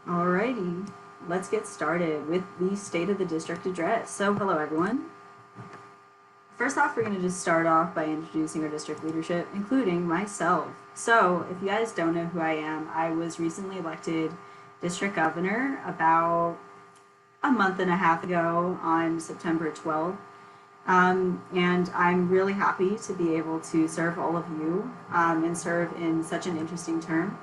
Alrighty, let's get started with the State of the District address. So, hello everyone. First off, we're going to just start off by introducing our district leadership, including myself. So, if you guys don't know who I am, I was recently elected district governor about a month and a half ago on September 12th. And I'm really happy to be able to serve all of you and serve in such an interesting term.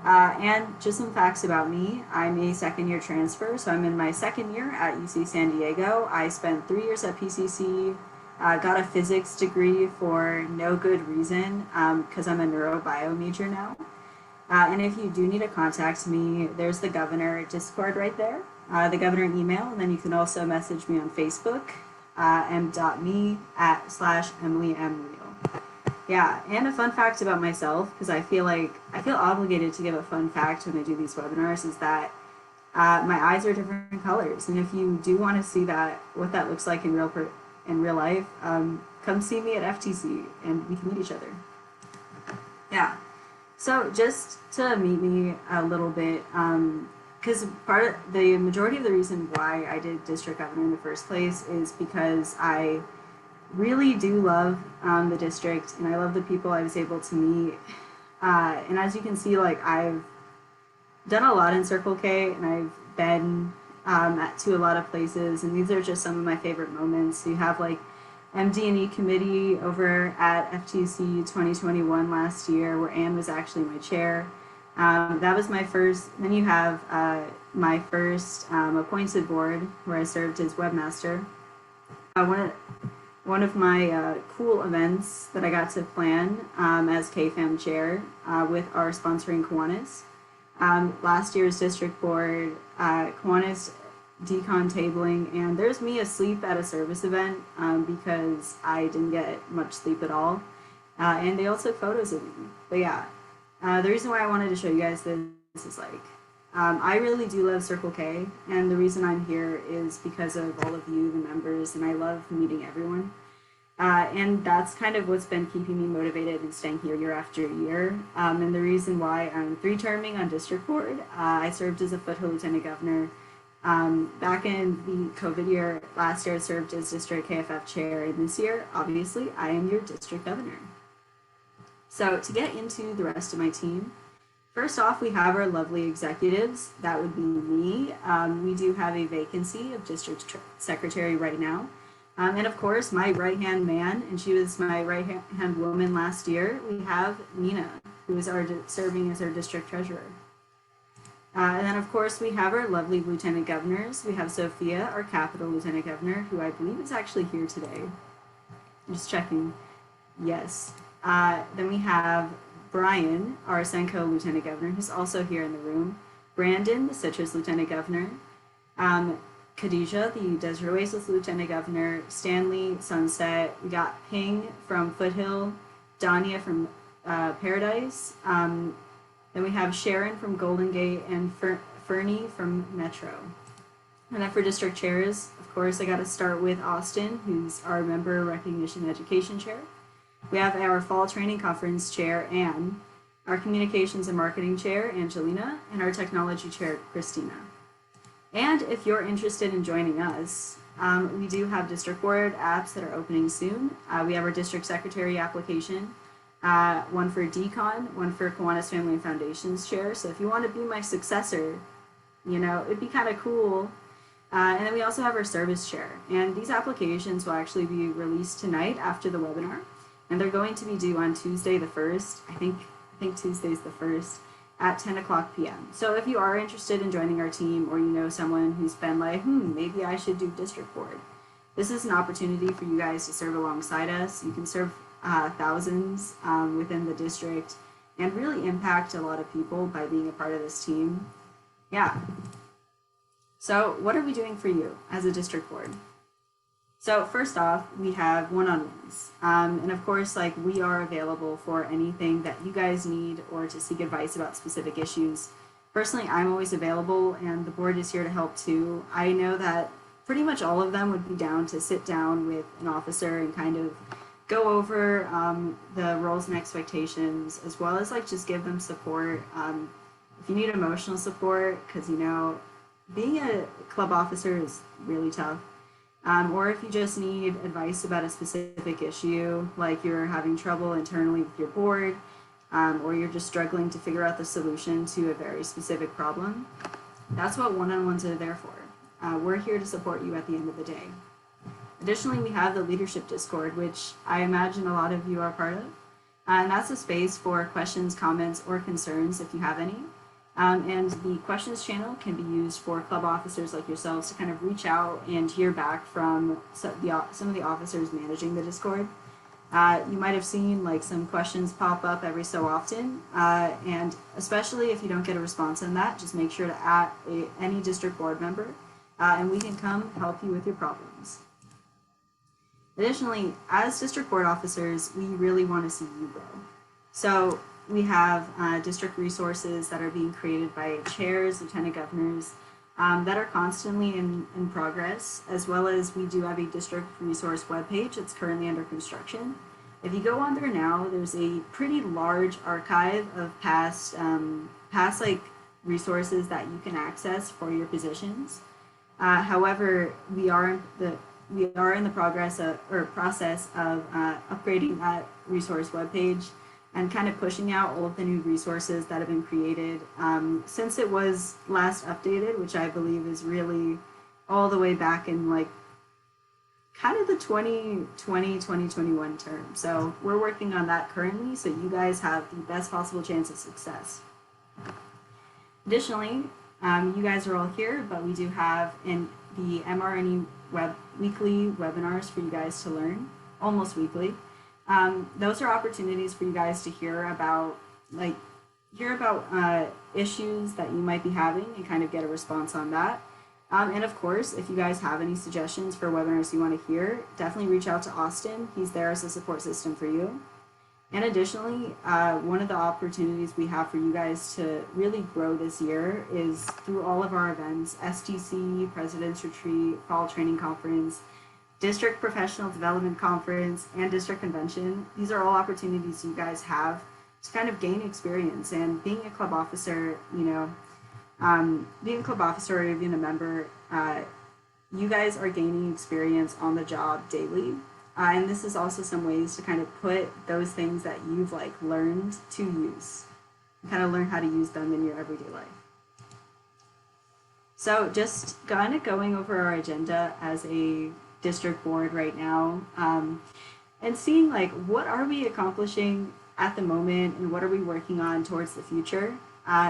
And just some facts about me. I'm a second-year transfer, so I'm in my second year at UC San Diego. I spent 3 years at PCC, got a physics degree for no good reason because I'm a neurobio major now. And if you do need to contact me, there's the governor Discord right there, the governor email, and then you can also message me on Facebook, m.me/EmilyMReal. Yeah, and a fun fact about myself, because I feel obligated to give a fun fact when I do these webinars, is that my eyes are different colors, and if you do want to see what that looks like in real life, come see me at FTC, and we can meet each other. Yeah, so just to meet me a little bit, because the majority of the reason why I did district governor in the first place is because I really do love the district, and I love the people I was able to meet. And as you can see, like, I've done a lot in Circle K, and I've been to a lot of places, and these are just some of my favorite moments. So you have like MD&E committee over at FTC 2021 last year, where Anne was actually my chair. That was my first. Then you have my first appointed board, where I served as webmaster. One of my cool events that I got to plan as KFAM chair with our sponsoring Kiwanis. Last year's district board, Kiwanis decon tabling, and there's me asleep at a service event because I didn't get much sleep at all. And they all took photos of me. But yeah, the reason why I wanted to show you guys this is like, I really do love Circle K, and the reason I'm here is because of all of you, the members, and I love meeting everyone. And that's kind of what's been keeping me motivated and staying here year after year. And the reason why I'm 3-terming on district board, I served as a foothill lieutenant governor. Back in the COVID year, last year I served as district KFF chair, and this year, obviously, I am your district governor. So to get into the rest of my team, first off, we have our lovely executives. That would be me. We do have a vacancy of district secretary right now. And of course, my right-hand man, and she was my right-hand woman last year, we have Nina, who is serving as our district treasurer. And then, of course, we have our lovely lieutenant governors. We have Sophia, our capital lieutenant governor, who I believe is actually here today. I'm just checking. Yes. Then we have Brian, our Senko lieutenant governor, who's also here in the room. Brandon, the Citrus lieutenant governor. Khadijah, the Desert Oasis lieutenant governor. Stanley, Sunset. We got Ping from Foothill. Danya from Paradise. Then we have Sharon from Golden Gate and Fernie from Metro. And then for district chairs, of course, I got to start with Austin, who's our member recognition education chair. We have our fall training conference chair, Anne, our communications and marketing chair, Angelina, and our technology chair, Christina. And if you're interested in joining us, we do have district board apps that are opening soon. We have our district secretary application, one for Decon, one for Kiwanis Family and Foundations chair. So if you want to be my successor, you know, it'd be kind of cool. And then we also have our service chair. And these applications will actually be released tonight after the webinar. And they're going to be due on Tuesday the 1st. I think Tuesday's the 1st at 10 o'clock p.m. So if you are interested in joining our team, or you know someone who's been like, maybe I should do district board, this is an opportunity for you guys to serve alongside us. You can serve thousands within the district and really impact a lot of people by being a part of this team. Yeah. So what are we doing for you as a district board? So first off, we have one-on-ones. And of course, like, we are available for anything that you guys need or to seek advice about specific issues. Personally, I'm always available, and the board is here to help too. I know that pretty much all of them would be down to sit down with an officer and kind of go over the roles and expectations, as well as like just give them support. If you need emotional support, because you know, being a club officer is really tough, or if you just need advice about a specific issue, like you're having trouble internally with your board, or you're just struggling to figure out the solution to a very specific problem, that's what one-on-ones are there for. We're here to support you at the end of the day. Additionally, we have the Leadership Discord, which I imagine a lot of you are part of. And that's a space for questions, comments, or concerns if you have any. And the questions channel can be used for club officers like yourselves to kind of reach out and hear back from some of the officers managing the Discord. You might have seen like some questions pop up every so often, and especially if you don't get a response on that, just make sure to add any district board member, and we can come help you with your problems. Additionally, as district board officers, we really want to see you grow. So we have district resources that are being created by chairs, lieutenant governors, that are constantly in progress, as well as we do have a district resource webpage that's currently under construction. If you go on there now, there's a pretty large archive of past like resources that you can access for your positions. However, we are in the process of upgrading that resource webpage and kind of pushing out all of the new resources that have been created since it was last updated, which I believe is really all the way back in like kind of the 2020-2021 term. So we're working on that currently, so you guys have the best possible chance of success. Additionally, you guys are all here, but we do have the MRNE weekly webinars for you guys to learn, almost weekly. Those are opportunities for you guys to hear about issues that you might be having and kind of get a response on that. And of course, if you guys have any suggestions for webinars you want to hear, definitely reach out to Austin. He's there as a support system for you. And additionally, one of the opportunities we have for you guys to really grow this year is through all of our events: STC, President's Retreat, Fall Training Conference, District Professional Development Conference, and District Convention. These are all opportunities you guys have to kind of gain experience. And being a club officer, being a club officer or even a member, you guys are gaining experience on the job daily. And this is also some ways to kind of put those things that you've like learned to use, and kind of learn how to use them in your everyday life. So just kind of going over our agenda as a district board right now, and seeing like what are we accomplishing at the moment and what are we working on towards the future.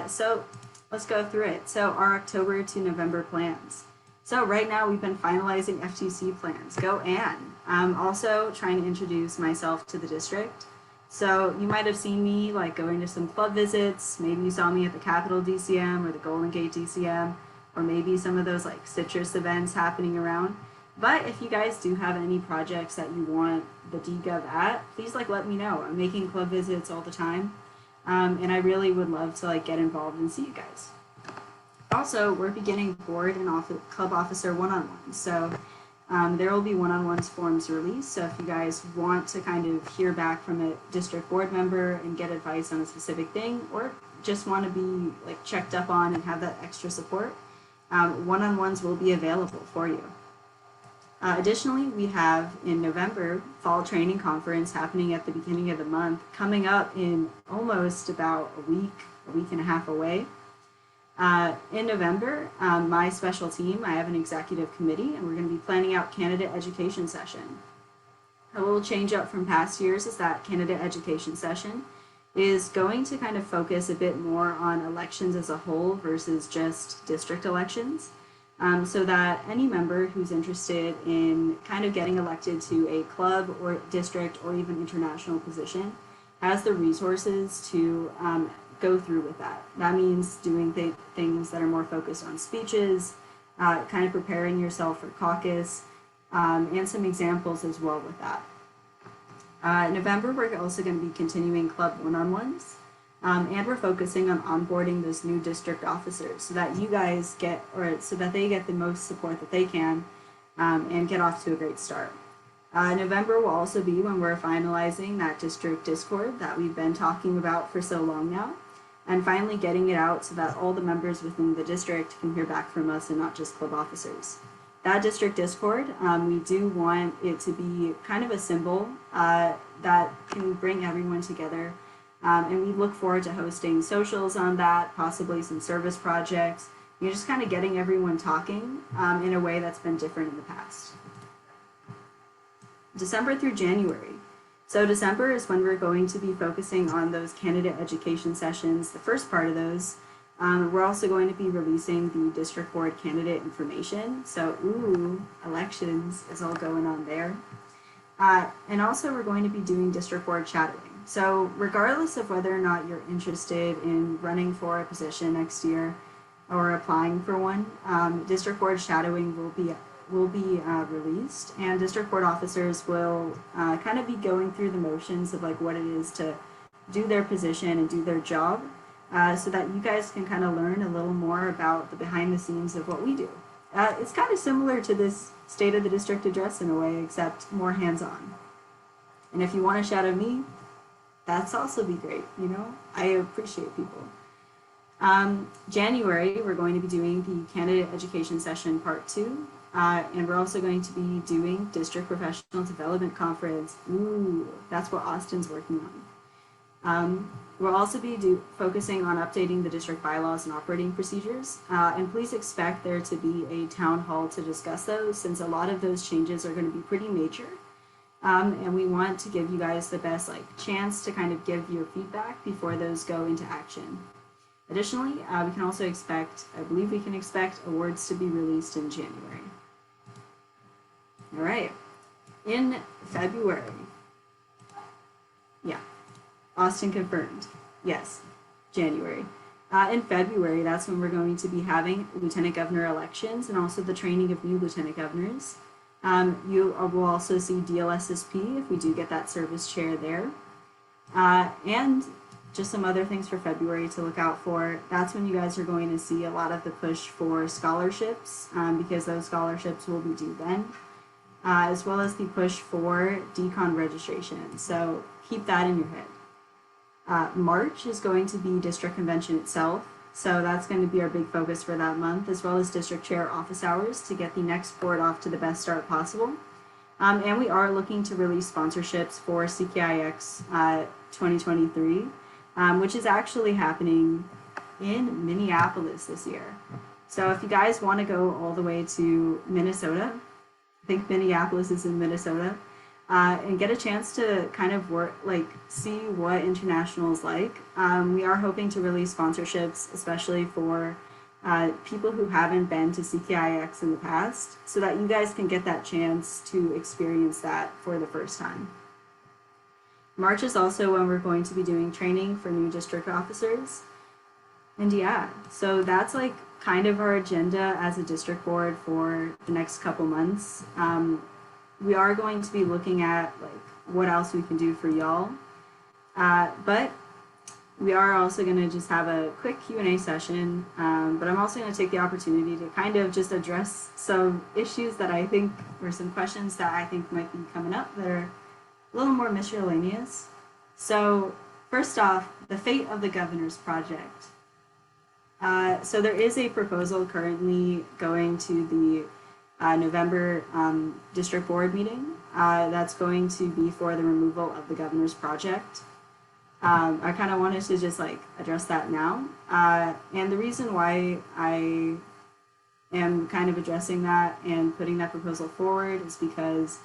So let's go through it. So our October to November plans. So right now we've been finalizing FTC plans. Go Ann. I'm also trying to introduce myself to the district. So you might have seen me like going to some club visits. Maybe you saw me at the Capitol DCM or the Golden Gate DCM, or maybe some of those like citrus events happening around. But if you guys do have any projects that you want the DGov at, please like let me know. I'm making club visits all the time, and I really would love to like get involved and see you guys. Also, we're beginning board and club officer one-on-ones. So there will be one-on-ones forms released. So if you guys want to kind of hear back from a district board member and get advice on a specific thing, or just want to be like checked up on and have that extra support, one-on-ones will be available for you. Additionally, we have in November, Fall Training Conference happening at the beginning of the month, coming up in almost about a week and a half away. In November, my special team, I have an executive committee, and we're going to be planning out candidate education session. A little change up from past years is that candidate education session is going to kind of focus a bit more on elections as a whole versus just district elections. So that any member who's interested in kind of getting elected to a club or district or even international position has the resources to go through with that. That means doing things that are more focused on speeches, kind of preparing yourself for caucus, and some examples as well with that. In November, we're also going to be continuing club one-on-ones. And we're focusing on onboarding those new district officers so that you guys so that they get the most support that they can, and get off to a great start. November will also be when we're finalizing that district Discord that we've been talking about for so long now. and finally getting it out so that all the members within the district can hear back from us and not just club officers. That district Discord, we do want it to be kind of a symbol that can bring everyone together. And we look forward to hosting socials on that, possibly some service projects. You're just kind of getting everyone talking in a way that's been different in the past. December through January. So December is when we're going to be focusing on those candidate education sessions, the first part of those. We're also going to be releasing the district board candidate information. So, elections is all going on there. And also we're going to be doing district board shadowing. So regardless of whether or not you're interested in running for a position next year or applying for one, district board shadowing will be released, and district board officers will kind of be going through the motions of like what it is to do their position and do their job, so that you guys can kind of learn a little more about the behind the scenes of what we do. It's kind of similar to this State of the District address in a way, except more hands-on. And if you want to shadow me, that's also be great, you know? I appreciate people. January, we're going to be doing the Candidate Education Session Part 2, and we're also going to be doing District Professional Development Conference. That's what Austin's working on. We'll also be focusing on updating the district bylaws and operating procedures, and please expect there to be a town hall to discuss those, since a lot of those changes are going to be pretty major. And we want to give you guys the best chance to kind of give your feedback before those go into action. Additionally, we can also I believe we can expect awards to be released in January. All right, in February, yeah, Austin confirmed, yes, January. In February, that's when we're going to be having lieutenant governor elections and also the training of new lieutenant governors. You will also see DLSSP if we do get that service chair there. And just some other things for February to look out for. That's when you guys are going to see a lot of the push for scholarships, because those scholarships will be due then, as well as the push for decon registration. So keep that in your head. March is going to be district convention itself. So that's going to be our big focus for that month, as well as district chair office hours to get the next board off to the best start possible. And we are looking to release sponsorships for CKIX 2023, which is actually happening in Minneapolis this year. So if you guys want to go all the way to Minnesota, I think Minneapolis is in Minnesota, and get a chance to kind of see what international is like. We are hoping to release sponsorships, especially for people who haven't been to CKIX in the past, so that you guys can get that chance to experience that for the first time. March is also when we're going to be doing training for new district officers. And yeah, so that's kind of our agenda as a district board for the next couple months. We are going to be looking at what else we can do for y'all, but we are also going to just have a quick Q&A session, but I'm also going to take the opportunity to kind of just address some issues that I think, or some questions that I think might be coming up that are a little more miscellaneous. So first off, the fate of the governor's project. So there is a proposal currently going to the November district board meeting that's going to be for the removal of the governor's project. I kind of wanted to just address that now, and the reason why I am kind of addressing that and putting that proposal forward is because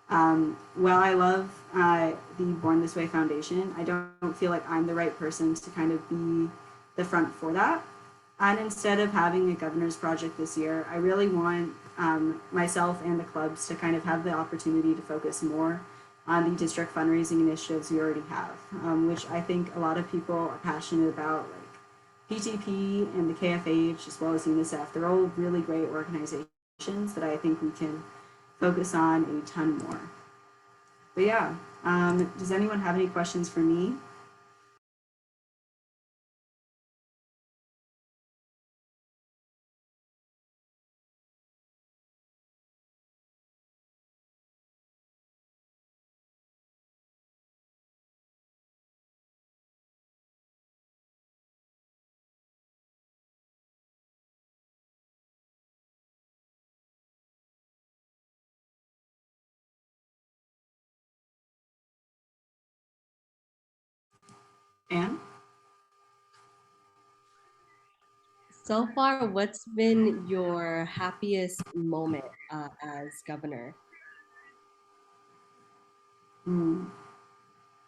while I love the Born This Way Foundation, I don't feel like I'm the right person to kind of be the front for that. And instead of having a governor's project this year, I really want myself and the clubs to kind of have the opportunity to focus more on the district fundraising initiatives we already have, which I think a lot of people are passionate about, like PTP and the KFH, as well as UNICEF. They're all really great organizations that I think we can focus on a ton more. But yeah, does anyone have any questions for me? And So far, what's been your happiest moment as governor? mm,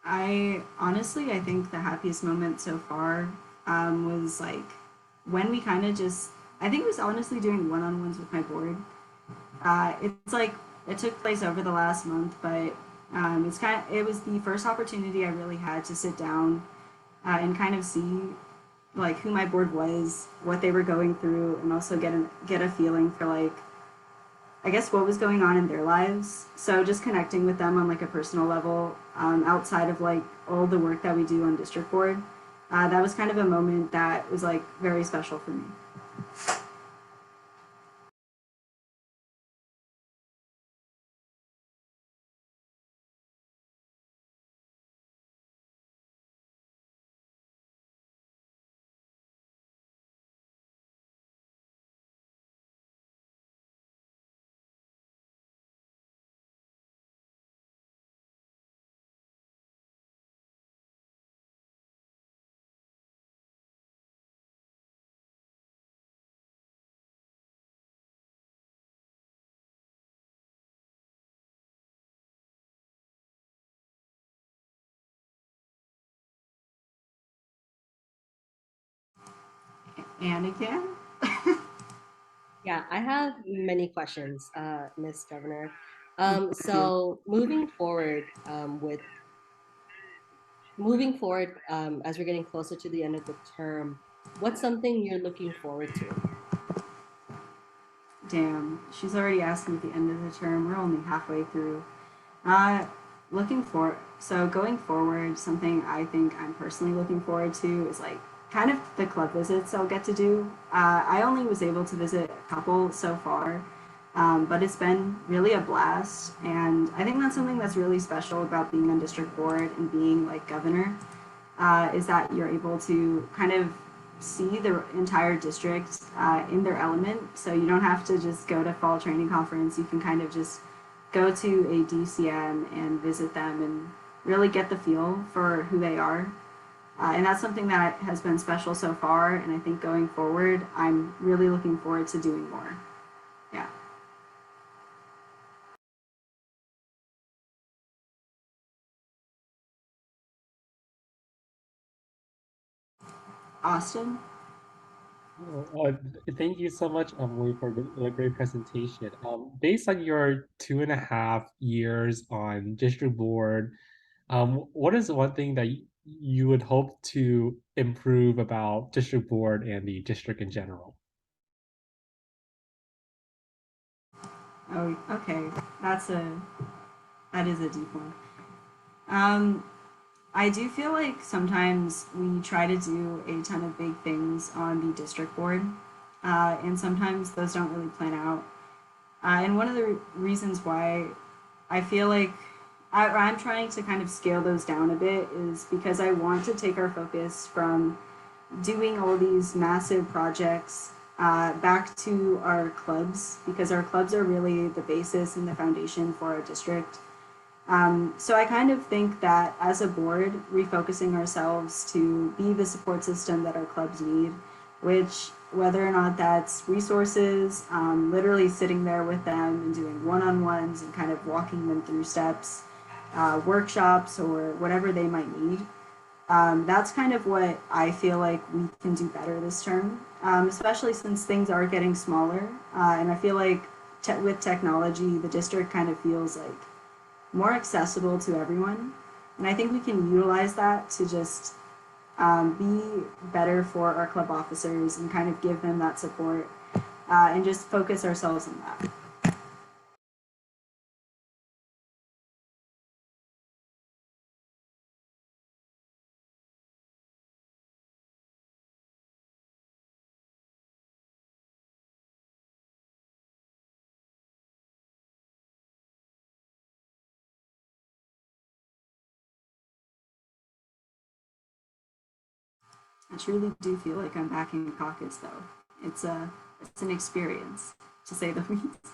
I think the happiest moment so far was like when we kind of just, I think it was honestly doing one on ones with my board. It's like it took place over the last month, but it was the first opportunity I really had to sit down and kind of see like who my board was, what they were going through, and also get a feeling for like I guess what was going on in their lives. So just connecting with them on like a personal level, outside of like all the work that we do on district board, that was kind of a moment that was like very special for me. And again, Yeah, I have many questions, Miss Governor. thank you. So moving forward, as we're getting closer to the end of the term, what's something you're looking forward to? Damn, she's already asked me at the end of the term. We're only halfway through. Uh, looking for so going forward, something I think I'm personally looking forward to is like kind of the club visits I'll get to do. I only was able to visit a couple so far, but it's been really a blast, and I think that's something that's really special about being on district board and being like governor, is that you're able to kind of see the entire district in their element. So you don't have to just go to fall training conference. You can kind of just go to a DCM and visit them and really get the feel for who they are. And that's something that has been special so far. And I think going forward, I'm really looking forward to doing more. Yeah. Austin? Oh, thank you so much, Emily, for the great presentation. Based on your 2.5 years on district board, what is one thing that you would hope to improve about district board and the district in general? Oh, okay. That is a deep one. Um, I do feel like sometimes we try to do a ton of big things on the district board, and sometimes those don't really plan out. And one of the reasons why I feel like I'm trying to kind of scale those down a bit is because I want to take our focus from doing all these massive projects back to our clubs, because our clubs are really the basis and the foundation for our district. So I kind of think that as a board, refocusing ourselves to be the support system that our clubs need, which whether or not that's resources, literally sitting there with them and doing one-on-ones and kind of walking them through steps, workshops, or whatever they might need. That's kind of what I feel like we can do better this term, especially since things are getting smaller. And I feel like with technology, the district kind of feels like more accessible to everyone. And I think we can utilize that to just be better for our club officers and kind of give them that support, and just focus ourselves on that. I truly do feel like I'm back in caucus, though. It's an experience, to say the least.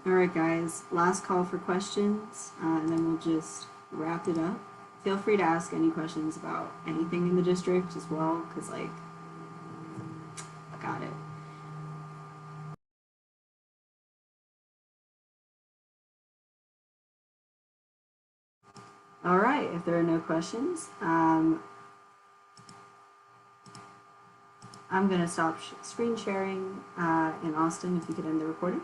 All right, guys, last call for questions, and then we'll just wrap it up. Feel free to ask any questions about anything in the district as well, because, like, I got it. All right, if there are no questions, I'm going to stop screen sharing, and Austin, if you could end the recording.